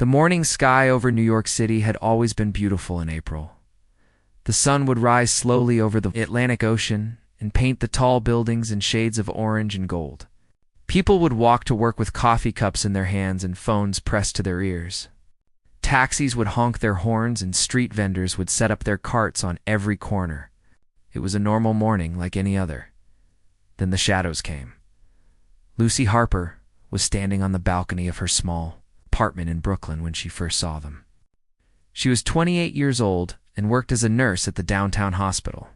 The morning sky over New York City had always been beautiful in April. The sun would rise slowly over the Atlantic Ocean and paint the tall buildings in shades of orange and gold. People would walk to work with coffee cups in their hands and phones pressed to their ears. Taxis would honk their horns and street vendors would set up their carts on every corner. It was a normal morning like any other. Then the shadows came. Lucy Harper was standing on the balcony of her small apartment in Brooklyn when she first saw them. She was 28 years old and worked as a nurse at the downtown hospital.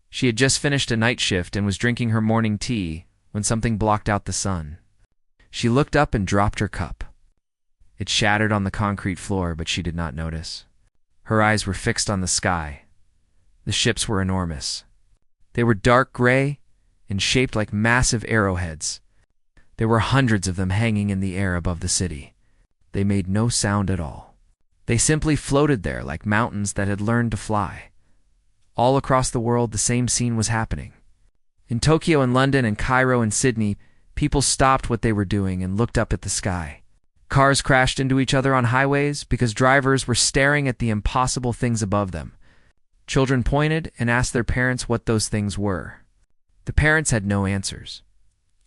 She had just finished a night shift and was drinking her morning tea when something blocked out the sun. She looked up and dropped her cup. It shattered on the concrete floor, but she did not notice. Her eyes were fixed on the sky. The ships were enormous. They were dark gray and shaped like massive arrowheads. There were hundreds of them hanging in the air above the city. They made no sound at all. They simply floated there like mountains that had learned to fly. All across the world, the same scene was happening. In Tokyo and London and Cairo and Sydney, people stopped what they were doing and looked up at the sky. Cars crashed into each other on highways because drivers were staring at the impossible things above them. Children pointed and asked their parents what those things were. The parents had no answers.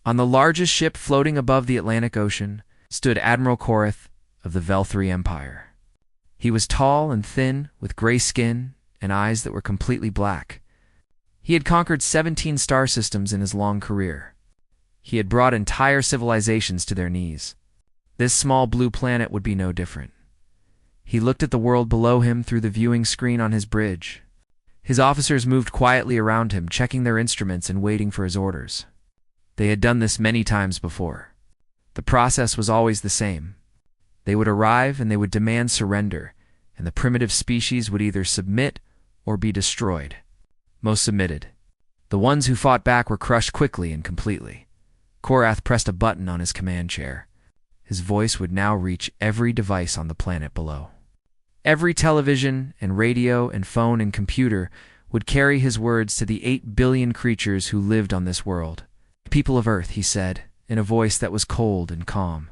On the largest ship floating above the Atlantic Ocean stood Admiral Korath of the Velthri Empire. He was tall and thin, with gray skin and eyes that were completely black. He had conquered 17 star systems in his long career. He had brought entire civilizations to their knees. This small blue planet would be no different. He looked at the world below him through the viewing screen on his bridge. His officers moved quietly around him, checking their instruments and waiting for his orders. They had done this many times before. The process was always the same. They would arrive and they would demand surrender, and the primitive species would either submit or be destroyed. Most submitted. The ones who fought back were crushed quickly and completely. Korath pressed a button on his command chair. His voice would now reach every device on the planet below. Every television and radio and phone and computer would carry his words to the 8 billion creatures who lived on this world. "People of Earth," he said, in a voice that was cold and calm.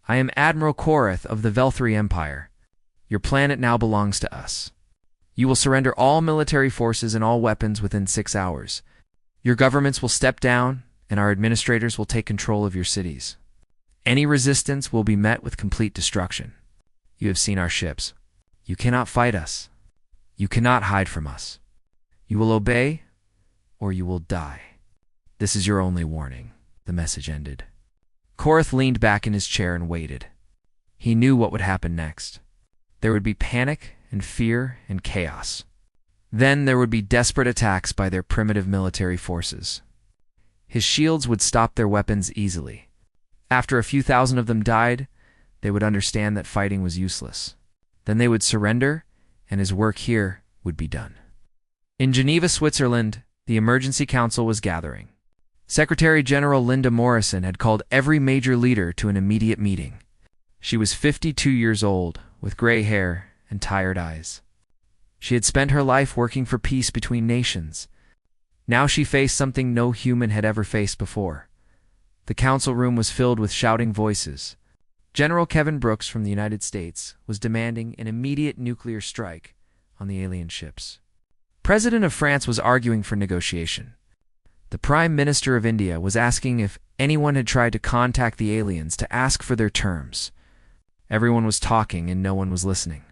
"I am Admiral Korath of the Velthri Empire. Your planet now belongs to us. You will surrender all military forces and all weapons within 6 hours. Your governments will step down, and our administrators will take control of your cities. Any resistance will be met with complete destruction. You have seen our ships. You cannot fight us. You cannot hide from us. You will obey, or you will die. This is your only warning." The message ended. Korath leaned back in his chair and waited. He knew what would happen next. There would be panic and fear and chaos. Then there would be desperate attacks by their primitive military forces. His shields would stop their weapons easily. After a few thousand of them died, they would understand that fighting was useless. Then they would surrender, and his work here would be done. In Geneva, Switzerland, the Emergency Council was gathering. Secretary General Linda Morrison had called every major leader to an immediate meeting. She was 52 years old, with gray hair and tired eyes. She had spent her life working for peace between nations. Now she faced something no human had ever faced before. The council room was filled with shouting voices. General Kevin Brooks from the United States was demanding an immediate nuclear strike on the alien ships. President of France was arguing for negotiation. The Prime Minister of India was asking if anyone had tried to contact the aliens to ask for their terms. Everyone was talking and no one was listening.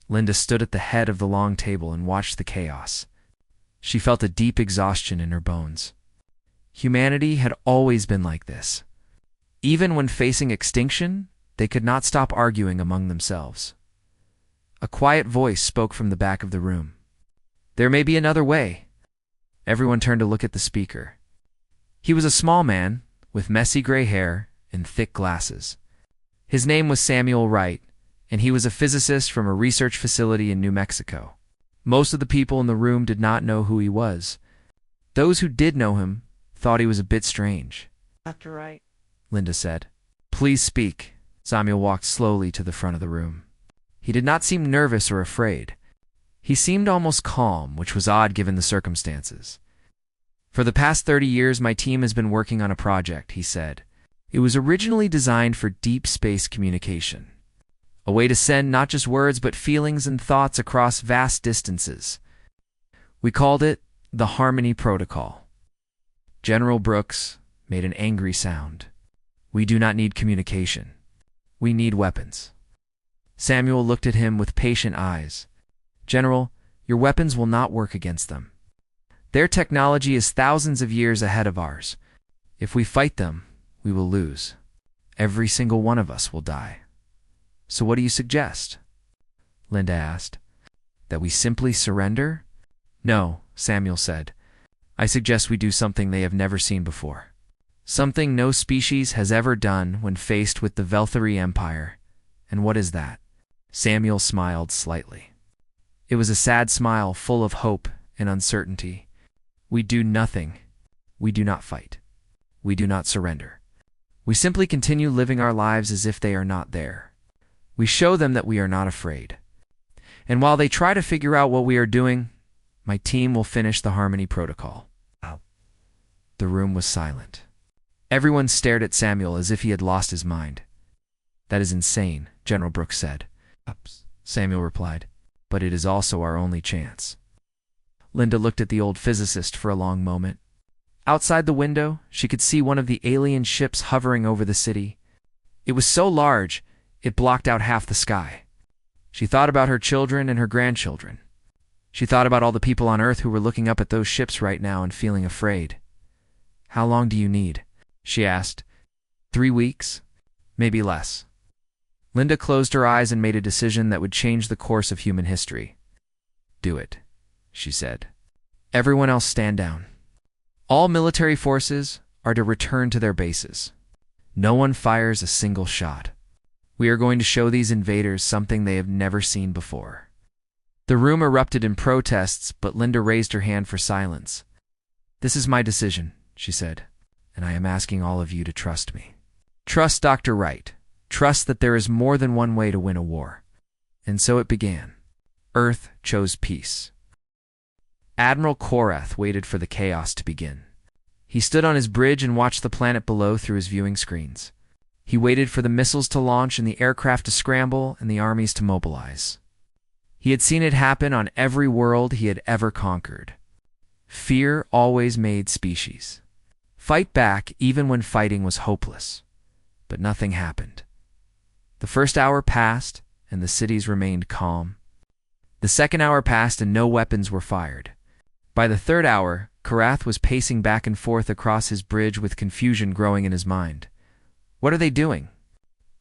Linda stood at the head of the long table and watched the chaos. She felt a deep exhaustion in her bones. Humanity had always been like this. Even when facing extinction, they could not stop arguing among themselves. A quiet voice spoke from the back of the room. "There may be another way." Everyone turned to look at the speaker. He was a small man with messy gray hair and thick glasses. His name was Samuel Wright, and he was a physicist from a research facility in New Mexico. Most of the people in the room did not know who he was. Those who did know him thought he was a bit strange. "Dr. Wright," Linda said. "Please speak." Samuel walked slowly to the front of the room. He did not seem nervous or afraid. He seemed almost calm, which was odd given the circumstances. "For the past 30 years, my team has been working on a project," he said. "It was originally designed for deep space communication. a way to send not just words but feelings and thoughts across vast distances. We called it the Harmony Protocol. General Brooks made an angry sound. We do not need communication. We need weapons. Samuel looked at him with patient eyes. General, your weapons will not work against them. Their technology is thousands of years ahead of ours. If we fight them, we will lose. Every single one of us will die. So what do you suggest? Linda asked. That we simply surrender? No, Samuel said. I suggest we do something they have never seen before. Something no species has ever done when faced with the Velthari Empire. And what is that? Samuel smiled slightly. It was a sad smile full of hope and uncertainty. We do nothing. We do not fight. We do not surrender. We simply continue living our lives as if they are not there. We show them that we are not afraid. And while they try to figure out what we are doing, my team will finish the Harmony Protocol. The room was silent. Everyone stared at Samuel as if he had lost his mind. That is insane, General Brooks said. Samuel replied. But it is also our only chance. Linda looked at the old physicist for a long moment. Outside the window, she could see one of the alien ships hovering over the city. It was so large, it blocked out half the sky. She thought about her children and her grandchildren. She thought about all the people on Earth who were looking up at those ships right now and feeling afraid. How long do you need? She asked. 3 weeks? Maybe less. Linda closed her eyes and made a decision that would change the course of human history. Do it, she said. Everyone else stand down. All military forces are to return to their bases. No one fires a single shot. We are going to show these invaders something they have never seen before. The room erupted in protests, but Linda raised her hand for silence. This is my decision, she said, and I am asking all of you to trust me. Trust Dr. Wright. Trust that there is more than one way to win a war. And so it began. Earth chose peace. Admiral Korath waited for the chaos to begin. He stood on his bridge and watched the planet below through his viewing screens. He waited for the missiles to launch and the aircraft to scramble and the armies to mobilize. He had seen it happen on every world he had ever conquered. Fear always made species fight back even when fighting was hopeless. But nothing happened. The first hour passed, and the cities remained calm. The second hour passed, and no weapons were fired. By the third hour, Korath was pacing back and forth across his bridge with confusion growing in his mind. What are they doing?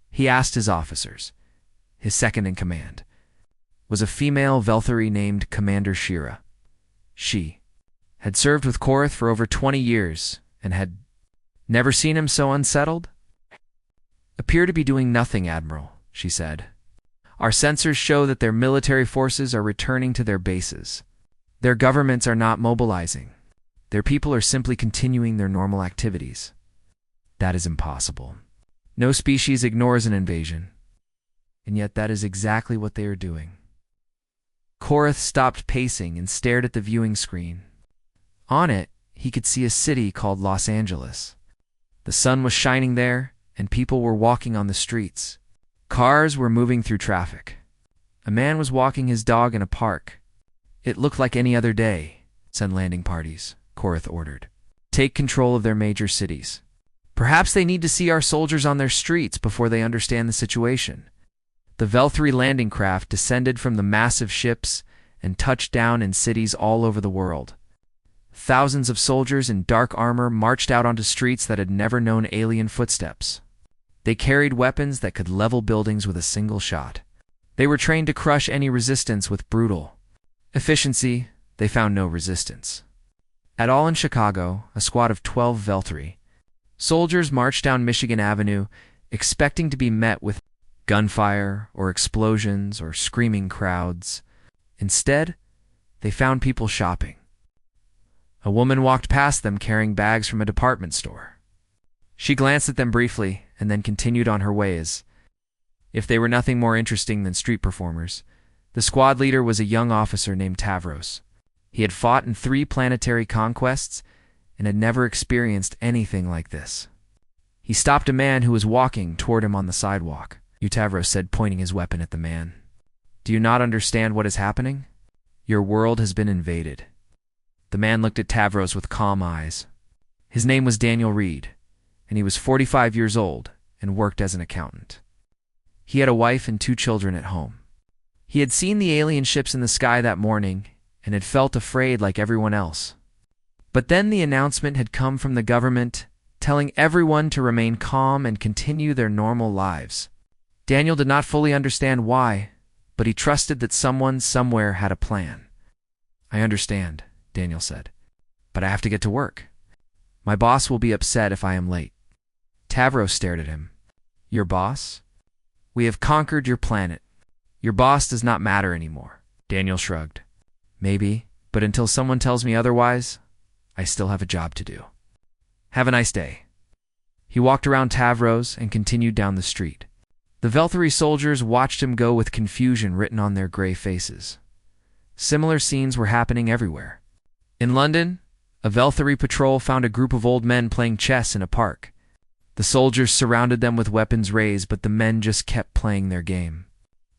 He asked his officers. His second in command was a female Velthari named Commander Shira. She had served with Korath for over 20 years and had never seen him so unsettled. Appear to be doing nothing, Admiral, she said. Our sensors show that their military forces are returning to their bases. Their governments are not mobilizing. Their people are simply continuing their normal activities. That is impossible. No species ignores an invasion. And yet that is exactly what they are doing. Korath stopped pacing and stared at the viewing screen. On it, he could see a city called Los Angeles. The sun was shining there, and people were walking on the streets. Cars were moving through traffic. A man was walking his dog in a park. It looked like any other day. Send landing parties, Korath ordered. Take control of their major cities. Perhaps they need to see our soldiers on their streets before they understand the situation. The Velthari landing craft descended from the massive ships and touched down in cities all over the world. Thousands of soldiers in dark armor marched out onto streets that had never known alien footsteps. They carried weapons that could level buildings with a single shot. They were trained to crush any resistance with brutal efficiency. They found no resistance at all in Chicago. A squad of 12 Velthari soldiers marched down Michigan Avenue, expecting to be met with gunfire or explosions or screaming crowds. Instead, they found people shopping. A woman walked past them carrying bags from a department store. She glanced at them briefly and then continued on her way as if they were nothing more interesting than street performers. The squad leader was a young officer named Tavros. He had fought in 3 planetary conquests and had never experienced anything like this. He stopped a man who was walking toward him on the sidewalk. Utavros said, pointing his weapon at the man. Do you not understand what is happening? Your world has been invaded. The man looked at Tavros with calm eyes. His name was Daniel Reed, and he was 45 years old and worked as an accountant. He had a wife and 2 children at home. He had seen the alien ships in the sky that morning and had felt afraid like everyone else. But then the announcement had come from the government, telling everyone to remain calm and continue their normal lives. Daniel did not fully understand why, but he trusted that someone somewhere had a plan. I understand, Daniel said, but I have to get to work. My boss will be upset if I am late. Tavros stared at him. Your boss? We have conquered your planet. Your boss does not matter anymore. Daniel shrugged. Maybe, but until someone tells me otherwise, I still have a job to do. Have a nice day. He walked around Tavros and continued down the street. The Velthari soldiers watched him go with confusion written on their gray faces. Similar scenes were happening everywhere. In London, a Velthari patrol found a group of old men playing chess in a park. The soldiers surrounded them with weapons raised, but the men just kept playing their game.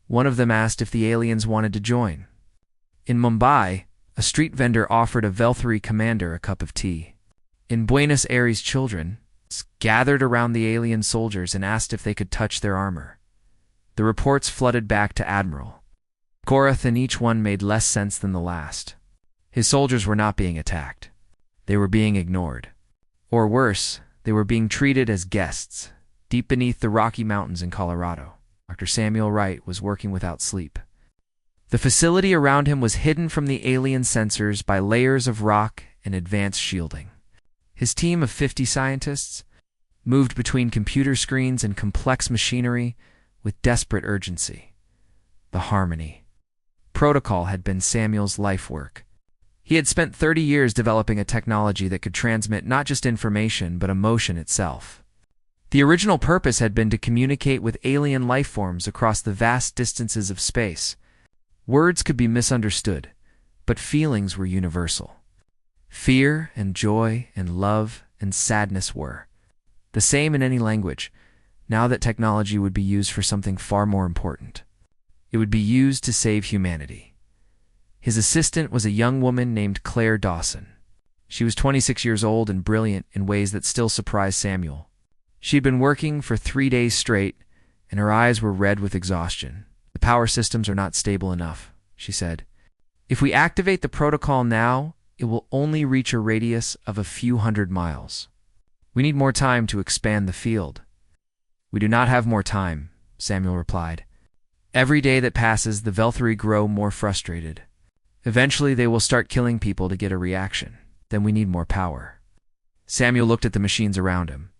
One of them asked if the aliens wanted to join. In Mumbai, a street vendor offered a Velthari commander a cup of tea. In Buenos Aires, children gathered around the alien soldiers and asked if they could touch their armor. The reports flooded back to Admiral Korath, and each one made less sense than the last. His soldiers were not being attacked. They were being ignored. Or worse, they were being treated as guests, deep beneath the Rocky Mountains in Colorado. Dr. Samuel Wright was working without sleep. The facility around him was hidden from the alien sensors by layers of rock and advanced shielding. His team of 50 scientists moved between computer screens and complex machinery with desperate urgency. The Harmony Protocol had been Samuel's life work. He had spent 30 years developing a technology that could transmit not just information but emotion itself. The original purpose had been to communicate with alien life forms across the vast distances of space. Words could be misunderstood, but feelings were universal. Fear and joy and love and sadness were the same in any language. Now that technology would be used for something far more important. It would be used to save humanity. His assistant was a young woman named Claire Dawson. She was 26 years old and brilliant in ways that still surprised Samuel. She'd been working for 3 days straight, and her eyes were red with exhaustion. The power systems are not stable enough, she said. If we activate the protocol now, it will only reach a radius of a few hundred miles. We need more time to expand the field. We do not have more time, Samuel replied. Every day that passes, the Velthari grow more frustrated. Eventually, they will start killing people to get a reaction. Then we need more power. Samuel looked at the machines around him.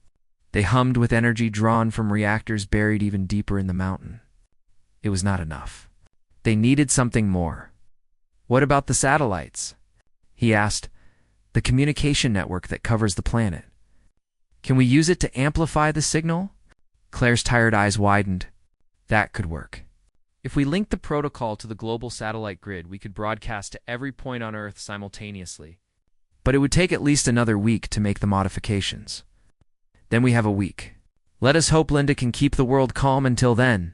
They hummed with energy drawn from reactors buried even deeper in the mountain. It was not enough. They needed something more. What about the satellites? He asked. The communication network that covers the planet. Can we use it to amplify the signal? Claire's tired eyes widened. That could work. If we linked the protocol to the global satellite grid, we could broadcast to every point on Earth simultaneously. But it would take at least another week to make the modifications. Then we have a week. Let us hope Linda can keep the world calm until then.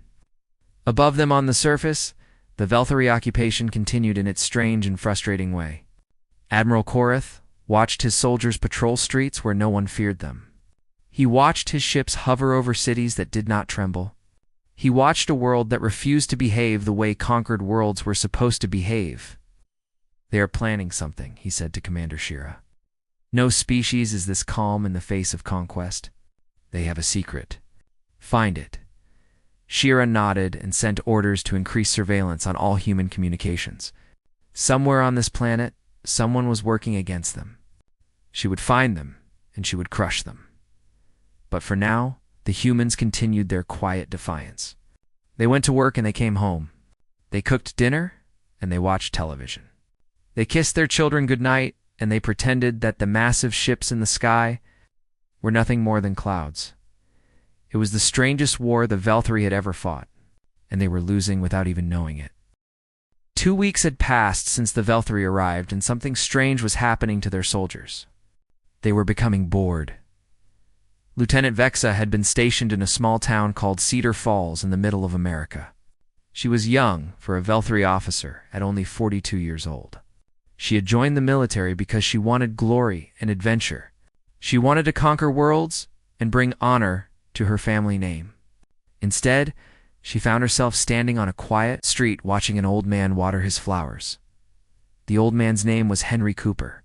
Above them on the surface, the Velthari occupation continued in its strange and frustrating way. Admiral Korath watched his soldiers patrol streets where no one feared them. He watched his ships hover over cities that did not tremble. He watched a world that refused to behave the way conquered worlds were supposed to behave. They are planning something, he said to Commander Shira. No species is this calm in the face of conquest. They have a secret. Find it. Shira nodded and sent orders to increase surveillance on all human communications. Somewhere on this planet, someone was working against them. She would find them, and she would crush them. But for now, the humans continued their quiet defiance. They went to work and they came home. They cooked dinner and they watched television. They kissed their children goodnight and they pretended that the massive ships in the sky were nothing more than clouds. It was the strangest war the Velthari had ever fought, and they were losing without even knowing it. 2 weeks had passed since the Velthari arrived, and something strange was happening to their soldiers. They were becoming bored. Lieutenant Vexa had been stationed in a small town called Cedar Falls in the middle of America. She was young for a Velthary officer at only 42 years old. She had joined the military because she wanted glory and adventure. She wanted to conquer worlds and bring honor to her family name. Instead, she found herself standing on a quiet street watching an old man water his flowers. The old man's name was Henry Cooper.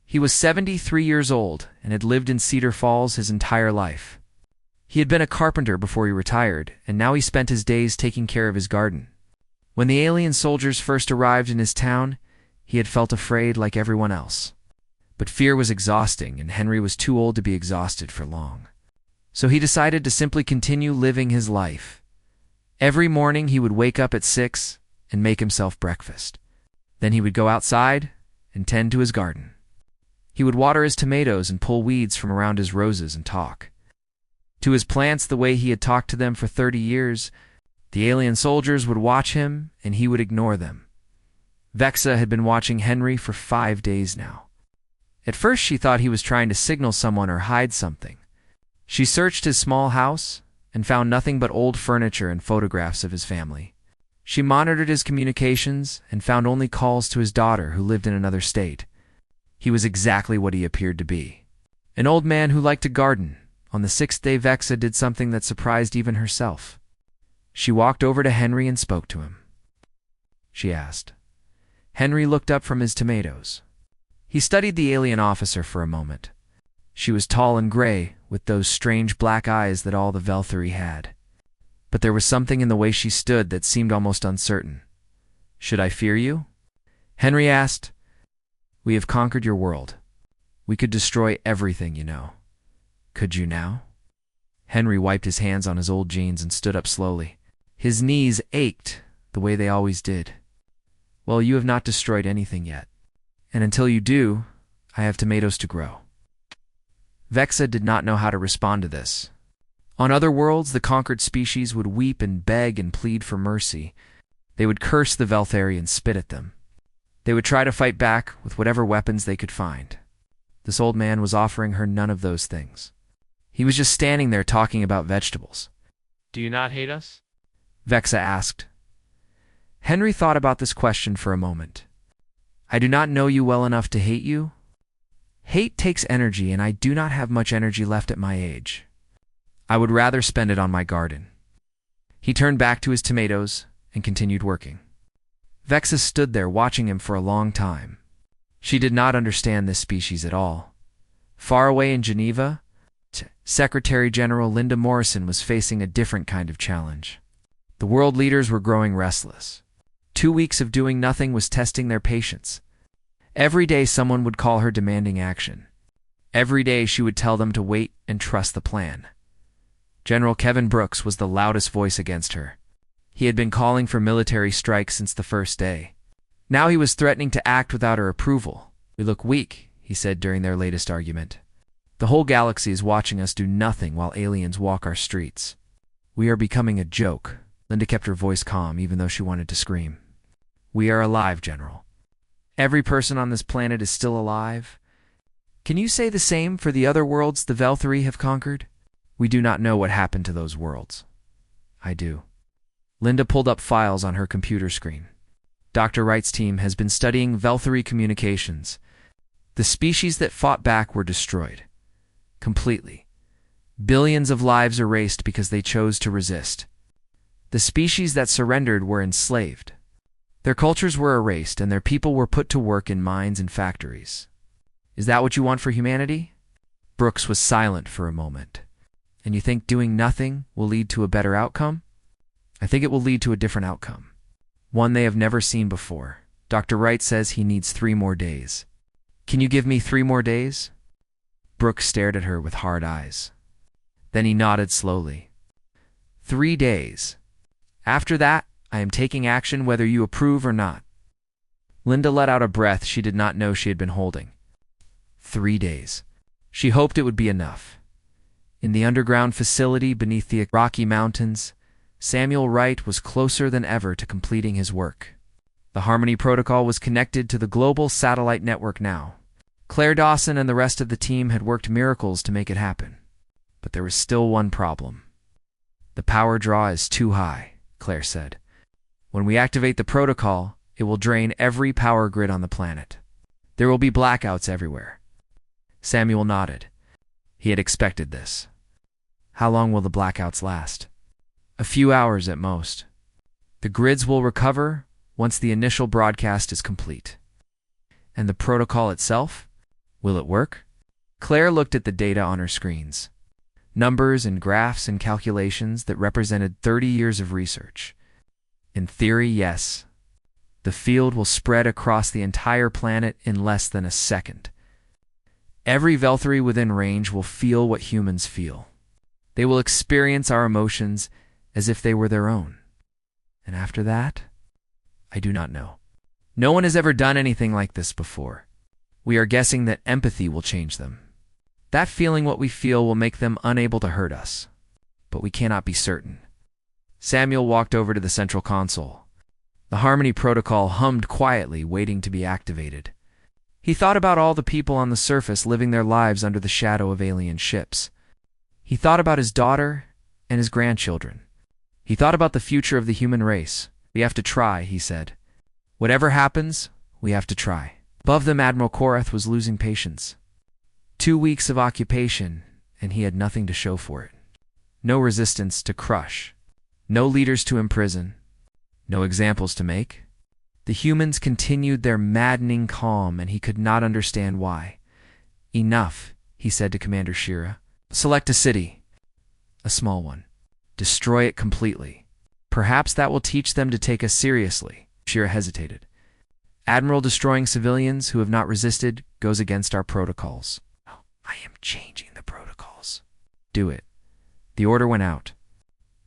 He was 73 years old and had lived in Cedar Falls his entire life. He had been a carpenter before he retired, and now he spent his days taking care of his garden. When the alien soldiers first arrived in his town, he had felt afraid like everyone else. But fear was exhausting, and Henry was too old to be exhausted for long. So he decided to simply continue living his life. Every morning he would wake up at 6 and make himself breakfast. Then he would go outside and tend to his garden. He would water his tomatoes and pull weeds from around his roses and talk to his plants the way he had talked to them for 30 years. The alien soldiers would watch him, and he would ignore them. Vexa had been watching Henry for 5 days now. At first she thought he was trying to signal someone or hide something. She searched his small house and found nothing but old furniture and photographs of his family. She monitored his communications and found only calls to his daughter who lived in another state. He was exactly what he appeared to be. An old man who liked to garden. On the 6th day, Vexa did something that surprised even herself. She walked over to Henry and spoke to him. She asked. Henry looked up from his tomatoes. He studied the alien officer for a moment. She was tall and gray, with those strange black eyes that all the Velthary had. But there was something in the way she stood that seemed almost uncertain. Should I fear you? Henry asked. We have conquered your world. We could destroy everything, you know. Could you now? Henry wiped his hands on his old jeans and stood up slowly. His knees ached the way they always did. Well, you have not destroyed anything yet. And until you do, I have tomatoes to grow. Vexa did not know how to respond to this. On other worlds, the conquered species would weep and beg and plead for mercy. They would curse the Velthary and spit at them. They would try to fight back with whatever weapons they could find. This old man was offering her none of those things. He was just standing there talking about vegetables. Do you not hate us? Vexa asked. Henry thought about this question for a moment. I do not know you well enough to hate you. Hate takes energy, and I do not have much energy left at my age. I would rather spend it on my garden. He turned back to his tomatoes and continued working. Vexa stood there watching him for a long time. She did not understand this species at all. Far away in Geneva, Secretary General Linda Morrison was facing a different kind of challenge. The world leaders were growing restless. 2 weeks of doing nothing was testing their patience. Every day someone would call her demanding action. Every day she would tell them to wait and trust the plan. General Kevin Brooks was the loudest voice against her. He had been calling for military strikes since the first day. Now he was threatening to act without her approval. We look weak, he said during their latest argument. The whole galaxy is watching us do nothing while aliens walk our streets. We are becoming a joke. Linda kept her voice calm even though she wanted to scream. We are alive, General. Every person on this planet is still alive. Can you say the same for the other worlds the Velthary have conquered? We do not know what happened to those worlds. I do. Linda pulled up files on her computer screen. Dr. Wright's team has been studying Velthary communications. The species that fought back were destroyed. Completely. Billions of lives erased because they chose to resist. The species that surrendered were enslaved. Their cultures were erased and their people were put to work in mines and factories. Is that what you want for humanity? Brooks was silent for a moment. And you think doing nothing will lead to a better outcome? I think it will lead to a different outcome. One they have never seen before. Dr. Wright says he needs 3 more days. Can you give me 3 more days? Brooks stared at her with hard eyes. Then he nodded slowly. 3 days. After that, I am taking action whether you approve or not. Linda let out a breath she did not know she had been holding. 3 days. She hoped it would be enough. In the underground facility beneath the Rocky Mountains, Samuel Wright was closer than ever to completing his work. The Harmony Protocol was connected to the global satellite network now. Claire Dawson and the rest of the team had worked miracles to make it happen. But there was still one problem. The power draw is too high, Claire said. When we activate the protocol, it will drain every power grid on the planet. There will be blackouts everywhere. Samuel nodded. He had expected this. How long will the blackouts last? A few hours at most. The grids will recover once the initial broadcast is complete. And the protocol itself? Will it work? Claire looked at the data on her screens. Numbers and graphs and calculations that represented 30 years of research. In theory, yes. The field will spread across the entire planet in less than a second. Every Veltari within range will feel what humans feel. They will experience our emotions as if they were their own. And after that, I do not know. No one has ever done anything like this before. We are guessing that empathy will change them. That feeling what we feel will make them unable to hurt us. But we cannot be certain. Samuel walked over to the central console. The Harmony protocol hummed quietly, waiting to be activated. He thought about all the people on the surface living their lives under the shadow of alien ships. He thought about his daughter and his grandchildren. He thought about the future of the human race. We have to try, he said. Whatever happens, we have to try. Above them, Admiral Korath was losing patience. 2 weeks of occupation, and he had nothing to show for it. No resistance to crush. No leaders to imprison. No examples to make. The humans continued their maddening calm, and he could not understand why. Enough, he said to Commander Shira. Select a city. A small one. Destroy it completely. Perhaps that will teach them to take us seriously. Shira hesitated. Admiral, destroying civilians who have not resisted goes against our protocols. I am changing the protocols. Do it. The order went out.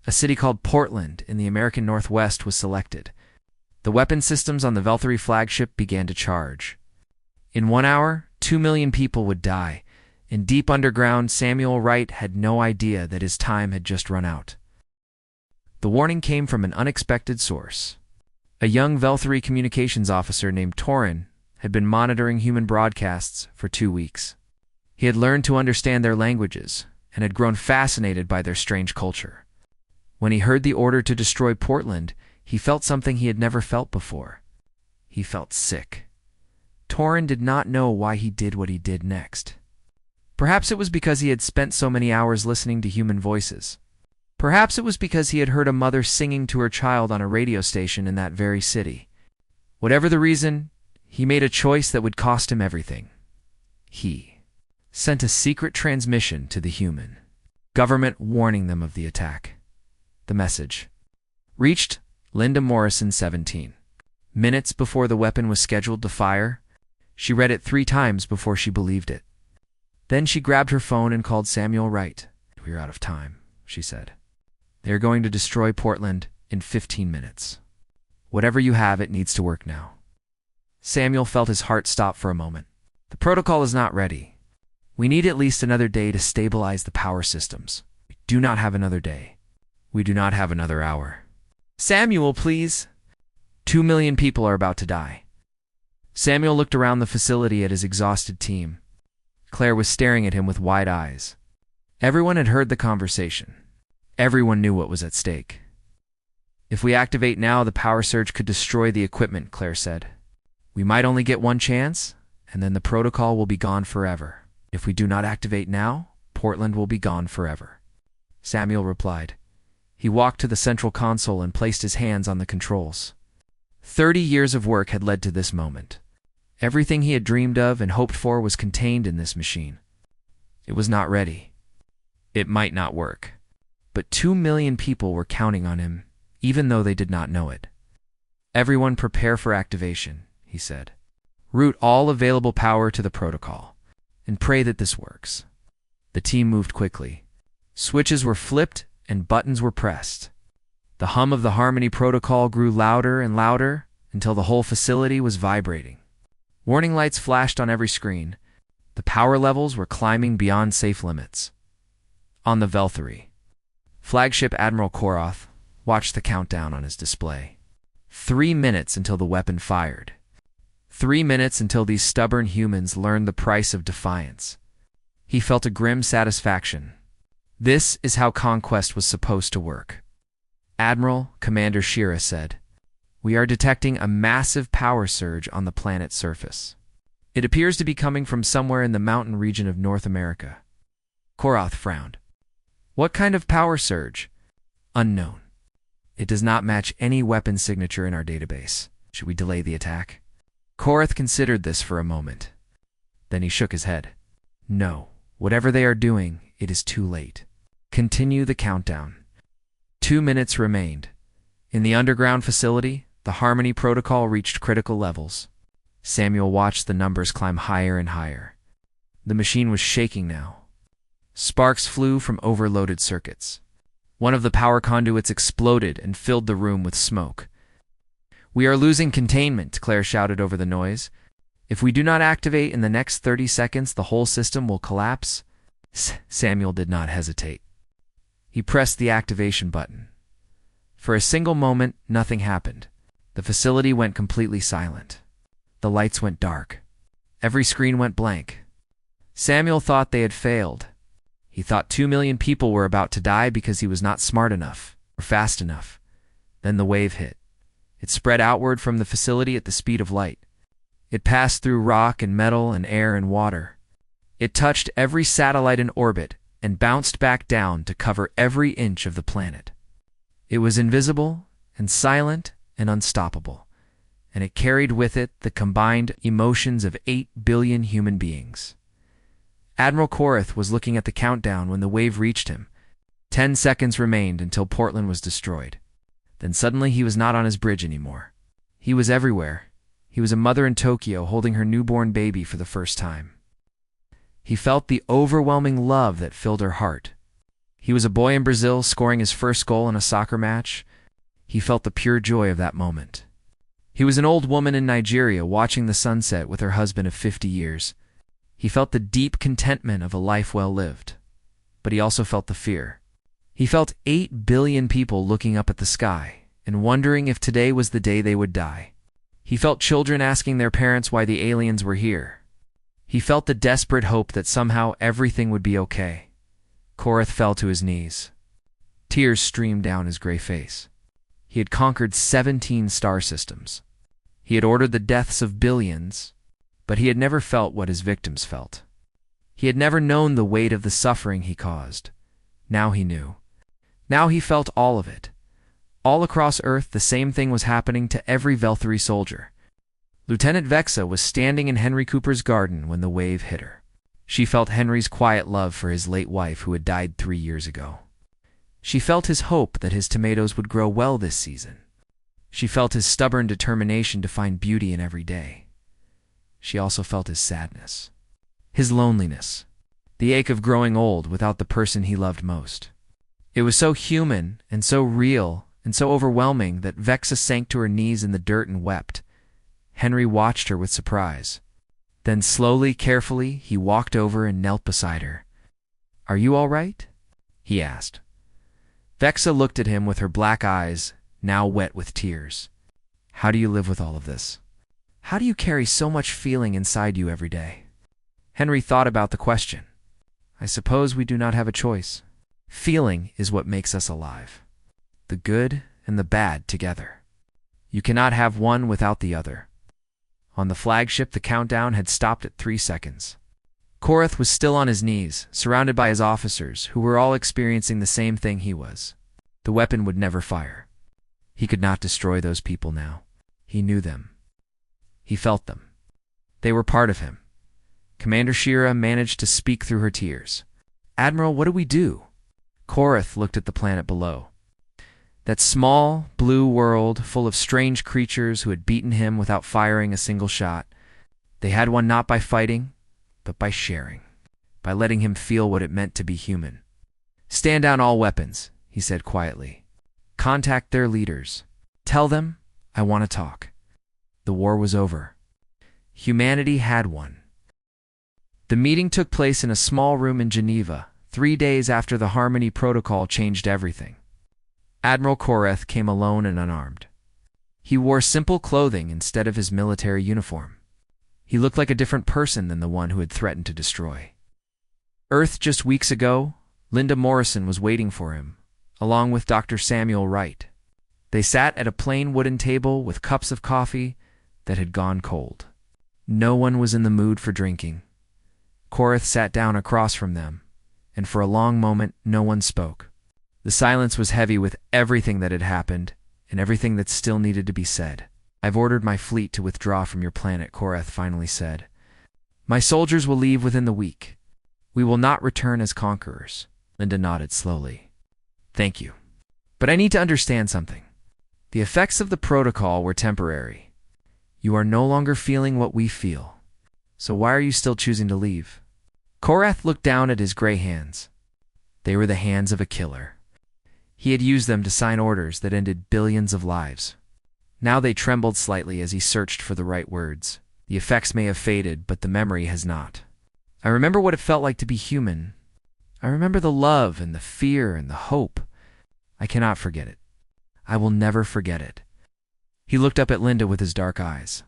A city called Portland in the American Northwest was selected. The weapon systems on the Veltari flagship began to charge. In 1 hour, 2 million people would die. In deep underground, Samuel Wright had no idea that his time had just run out. The warning came from an unexpected source. A young Veltari communications officer named Torin had been monitoring human broadcasts for 2 weeks. He had learned to understand their languages and had grown fascinated by their strange culture. When he heard the order to destroy Portland, he felt something he had never felt before. He felt sick. Torin did not know why he did what he did next. Perhaps it was because he had spent so many hours listening to human voices. Perhaps it was because he had heard a mother singing to her child on a radio station in that very city. Whatever the reason, he made a choice that would cost him everything. He sent a secret transmission to the human government warning them of the attack. The message reached Linda Morrison, 17. Minutes before the weapon was scheduled to fire, she read it 3 times before she believed it. Then she grabbed her phone and called Samuel Wright. "We're out of time," she said. "They are going to destroy Portland in 15 minutes. Whatever you have, it needs to work now." Samuel felt his heart stop for a moment. The protocol is not ready. We need at least another day to stabilize the power systems. We do not have another day. We do not have another hour. Samuel, please. 2 million people are about to die. Samuel looked around the facility at his exhausted team. Claire was staring at him with wide eyes. Everyone had heard the conversation. Everyone knew what was at stake. "If we activate now, the power surge could destroy the equipment," Claire said. "We might only get one chance, and then the protocol will be gone forever. If we do not activate now, Portland will be gone forever." Samuel replied. He walked to the central console and placed his hands on the controls. 30 years of work had led to this moment. Everything he had dreamed of and hoped for was contained in this machine. It was not ready. It might not work. But 2 million people were counting on him, even though they did not know it. "Everyone prepare for activation," he said. "Route all available power to the protocol, and pray that this works." The team moved quickly. Switches were flipped and buttons were pressed. The hum of the Harmony protocol grew louder and louder until the whole facility was vibrating. Warning lights flashed on every screen. The power levels were climbing beyond safe limits. On the Veltari, Flagship Admiral Korath watched the countdown on his display. 3 minutes until the weapon fired. 3 minutes until these stubborn humans learned the price of defiance. He felt a grim satisfaction. This is how conquest was supposed to work. Admiral Commander Shira said, "We are detecting a massive power surge on the planet's surface. It appears to be coming from somewhere in the mountain region of North America." Korath frowned. "What kind of power surge?" "Unknown. It does not match any weapon signature in our database. Should we delay the attack?" Korath considered this for a moment. Then he shook his head. "No. Whatever they are doing, it is too late. Continue the countdown." 2 minutes remained. In the underground facility, the Harmony Protocol reached critical levels. Samuel watched the numbers climb higher and higher. The machine was shaking now. Sparks flew from overloaded circuits. One of the power conduits exploded and filled the room with smoke. "We are losing containment," Claire shouted over the noise. "If we do not activate in the next 30 seconds, the whole system will collapse." Samuel did not hesitate. He pressed the activation button. For a single moment, nothing happened. The facility went completely silent. The lights went dark. Every screen went blank. Samuel thought they had failed. He thought 2 million people were about to die because he was not smart enough or fast enough. Then the wave hit. It spread outward from the facility at the speed of light. It passed through rock and metal and air and water. It touched every satellite in orbit and bounced back down to cover every inch of the planet. It was invisible and silent and unstoppable, and it carried with it the combined emotions of 8 billion human beings. Admiral Korath was looking at the countdown when the wave reached him. 10 seconds remained until Portland was destroyed. Then suddenly he was not on his bridge anymore. He was everywhere. He was a mother in Tokyo holding her newborn baby for the first time. He felt the overwhelming love that filled her heart. He was a boy in Brazil scoring his first goal in a soccer match. He felt the pure joy of that moment. He was an old woman in Nigeria watching the sunset with her husband of 50 years. He felt the deep contentment of a life well lived. But he also felt the fear. He felt 8 billion people looking up at the sky and wondering if today was the day they would die. He felt children asking their parents why the aliens were here. He felt the desperate hope that somehow everything would be okay. Korath fell to his knees. Tears streamed down his gray face. He had conquered 17 star systems. He had ordered the deaths of billions, but he had never felt what his victims felt. He had never known the weight of the suffering he caused. Now he knew. Now he felt all of it. All across Earth, the same thing was happening to every Velthari soldier. Lieutenant Vexa was standing in Henry Cooper's garden when the wave hit her. She felt Henry's quiet love for his late wife who had died 3 years ago. She felt his hope that his tomatoes would grow well this season. She felt his stubborn determination to find beauty in every day. She also felt his sadness, his loneliness, the ache of growing old without the person he loved most. It was so human and so real and so overwhelming that Vexa sank to her knees in the dirt and wept. Henry watched her with surprise. Then slowly, carefully, he walked over and knelt beside her. "Are you all right?" he asked. Vexa looked at him with her black eyes, now wet with tears. "How do you live with all of this? How do you carry so much feeling inside you every day?" Henry thought about the question. "I suppose we do not have a choice. Feeling is what makes us alive. The good and the bad together. You cannot have one without the other." On the flagship, the countdown had stopped at 3 seconds. Korath was still on his knees, surrounded by his officers, who were all experiencing the same thing he was. The weapon would never fire. He could not destroy those people now. He knew them. He felt them. They were part of him. Commander Shira managed to speak through her tears. "Admiral, what do we do?" Korath looked at the planet below. That small, blue world full of strange creatures who had beaten him without firing a single shot. They had won not by fighting, but by sharing, by letting him feel what it meant to be human. "Stand down all weapons," he said quietly. "Contact their leaders. Tell them, I want to talk." The war was over. Humanity had won. The meeting took place in a small room in Geneva, 3 days after the Harmony Protocol changed everything. Admiral Korath came alone and unarmed. He wore simple clothing instead of his military uniform. He looked like a different person than the one who had threatened to destroy. "Earth just weeks ago," Linda Morrison was waiting for him, along with Dr. Samuel Wright. They sat at a plain wooden table with cups of coffee that had gone cold. No one was in the mood for drinking. Korath sat down across from them, and for a long moment no one spoke. The silence was heavy with everything that had happened and everything that still needed to be said. "I've ordered my fleet to withdraw from your planet," Korath finally said. "My soldiers will leave within the week. We will not return as conquerors." Linda nodded slowly. "Thank you. But I need to understand something. The effects of the protocol were temporary. You are no longer feeling what we feel. So why are you still choosing to leave?" Korath looked down at his gray hands. They were the hands of a killer. He had used them to sign orders that ended billions of lives. Now they trembled slightly as he searched for the right words. "The effects may have faded, but the memory has not. I remember what it felt like to be human. I remember the love and the fear and the hope. I cannot forget it. I will never forget it." He looked up at Linda with his dark eyes.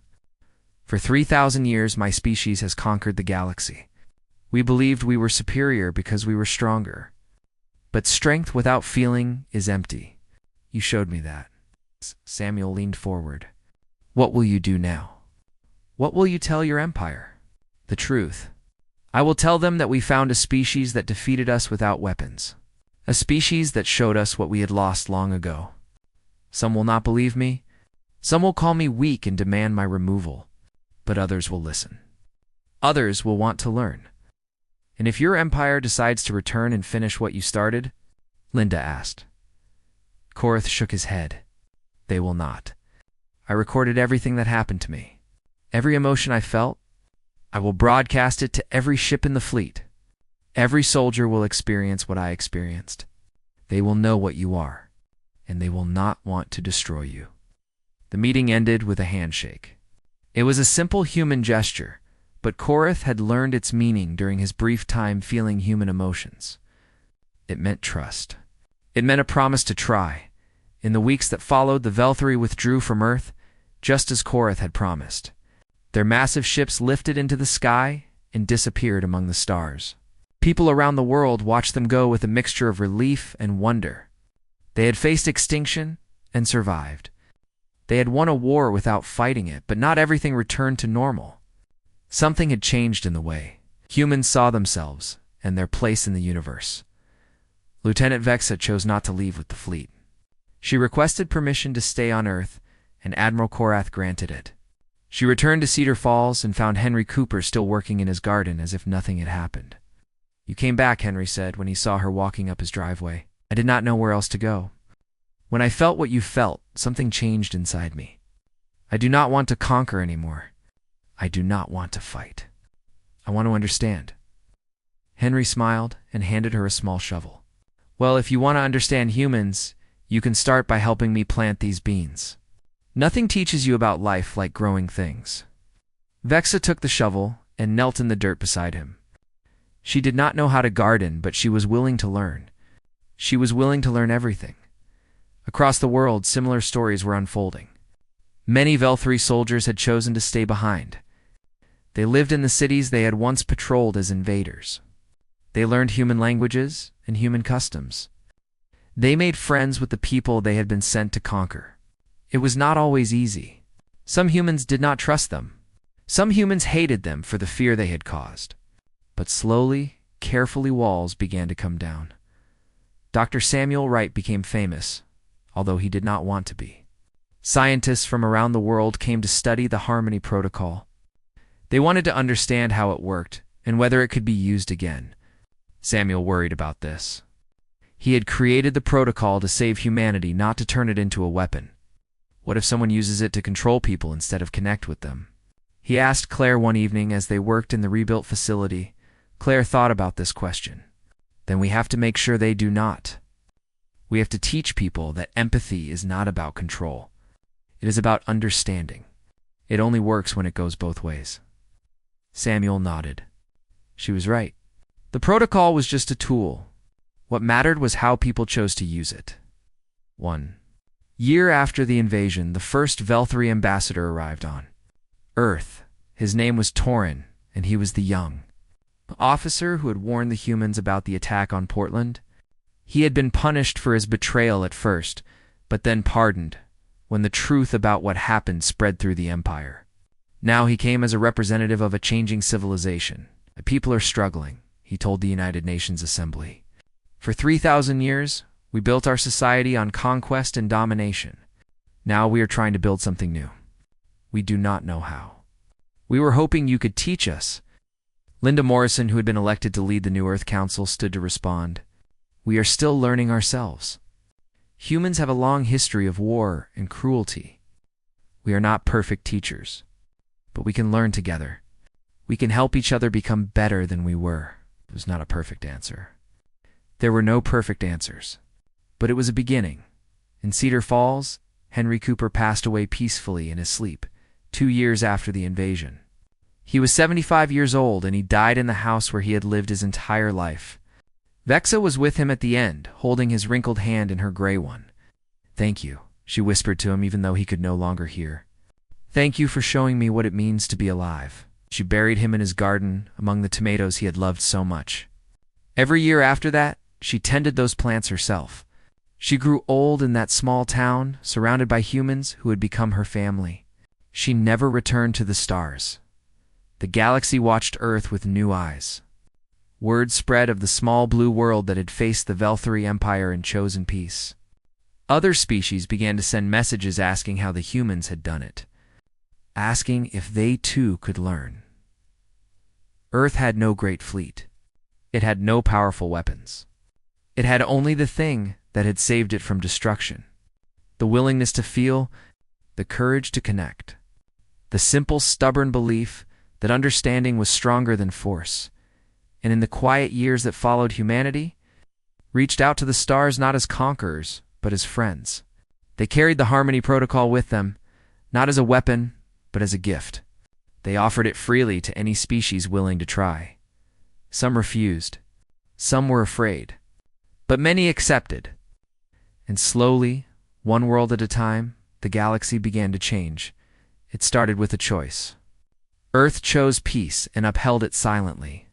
"For 3,000 years, my species has conquered the galaxy. We believed we were superior because we were stronger. But strength without feeling is empty. You showed me that." Samuel leaned forward. "What will you do now? What will you tell your empire?" "The truth. I will tell them that we found a species that defeated us without weapons. A species that showed us what we had lost long ago. Some will not believe me. Some will call me weak and demand my removal. But others will listen. Others will want to learn. And if your empire decides to return and finish what you started," Linda asked. Korath shook his head. "They will not. I recorded everything that happened to me. Every emotion I felt. I will broadcast it to every ship in the fleet. Every soldier will experience what I experienced. They will know what you are, and they will not want to destroy you." The meeting ended with a handshake. It was a simple human gesture, but Korath had learned its meaning during his brief time feeling human emotions. It meant trust. It meant a promise to try. In the weeks that followed, the Velthari withdrew from Earth, just as Korath had promised. Their massive ships lifted into the sky and disappeared among the stars. People around the world watched them go with a mixture of relief and wonder. They had faced extinction and survived. They had won a war without fighting it, but not everything returned to normal. Something had changed in the way humans saw themselves and their place in the universe. Lieutenant Vexa chose not to leave with the fleet. She requested permission to stay on Earth, and Admiral Korath granted it. She returned to Cedar Falls and found Henry Cooper still working in his garden as if nothing had happened. "You came back," Henry said when he saw her walking up his driveway. "I did not know where else to go. When I felt what you felt, something changed inside me. I do not want to conquer anymore. I do not want to fight. I want to understand." Henry smiled and handed her a small shovel. "Well, if you want to understand humans, you can start by helping me plant these beans. Nothing teaches you about life like growing things." Vexa took the shovel and knelt in the dirt beside him. She did not know how to garden, but she was willing to learn. She was willing to learn everything. Across the world, similar stories were unfolding. Many Velthari soldiers had chosen to stay behind. They lived in the cities they had once patrolled as invaders. They learned human languages and human customs. They made friends with the people they had been sent to conquer. It was not always easy. Some humans did not trust them. Some humans hated them for the fear they had caused. But slowly, carefully, walls began to come down. Dr. Samuel Wright became famous, although he did not want to be. Scientists from around the world came to study the Harmony Protocol. They wanted to understand how it worked and whether it could be used again. Samuel worried about this. He had created the protocol to save humanity, not to turn it into a weapon. What if someone uses it to control people instead of connect with them? He asked Claire one evening as they worked in the rebuilt facility. Claire thought about this question. Then we have to make sure they do not. We have to teach people that empathy is not about control. It is about understanding. It only works when it goes both ways. Samuel nodded. She was right. The protocol was just a tool. What mattered was how people chose to use it. 1 year after the invasion, the first Velthari ambassador arrived on Earth. His name was Torin, and he was the young. officer who had warned the humans about the attack on Portland. He had been punished for his betrayal at first, but then pardoned when the truth about what happened spread through the empire. Now he came as a representative of a changing civilization. "The people are struggling," he told the United Nations Assembly. "For 3,000 years, we built our society on conquest and domination. Now we are trying to build something new. We do not know how. We were hoping you could teach us." Linda Morrison, who had been elected to lead the new Earth Council, stood to respond. "We are still learning ourselves. Humans have a long history of war and cruelty. We are not perfect teachers, but we can learn together. We can help each other become better than we were." It was not a perfect answer. There were no perfect answers, but it was a beginning. In Cedar Falls, Henry Cooper passed away peacefully in his sleep 2 years after the invasion. He was 75 years old, and he died in the house where he had lived his entire life. Vexa was with him at the end, holding his wrinkled hand in her gray one. "Thank you," she whispered to him even though he could no longer hear. "Thank you for showing me what it means to be alive." She buried him in his garden among the tomatoes he had loved so much. Every year after that, she tended those plants herself. She grew old in that small town, surrounded by humans who had become her family. She never returned to the stars. The galaxy watched Earth with new eyes. Word spread of the small blue world that had faced the Velthari Empire and chosen peace. Other species began to send messages asking how the humans had done it, asking if they too could learn. Earth had no great fleet. It had no powerful weapons. It had only the thing that had saved it from destruction: the willingness to feel, the courage to connect, the simple, stubborn belief that understanding was stronger than force. And in the quiet years that followed, humanity reached out to the stars not as conquerors, but as friends. They carried the Harmony Protocol with them, not as a weapon, but as a gift. They offered it freely to any species willing to try. Some refused. Some were afraid. But many accepted. And slowly, one world at a time, the galaxy began to change. It started with a choice. Earth chose peace and upheld it silently.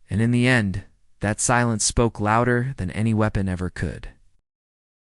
And in the end, that silence spoke louder than any weapon ever could.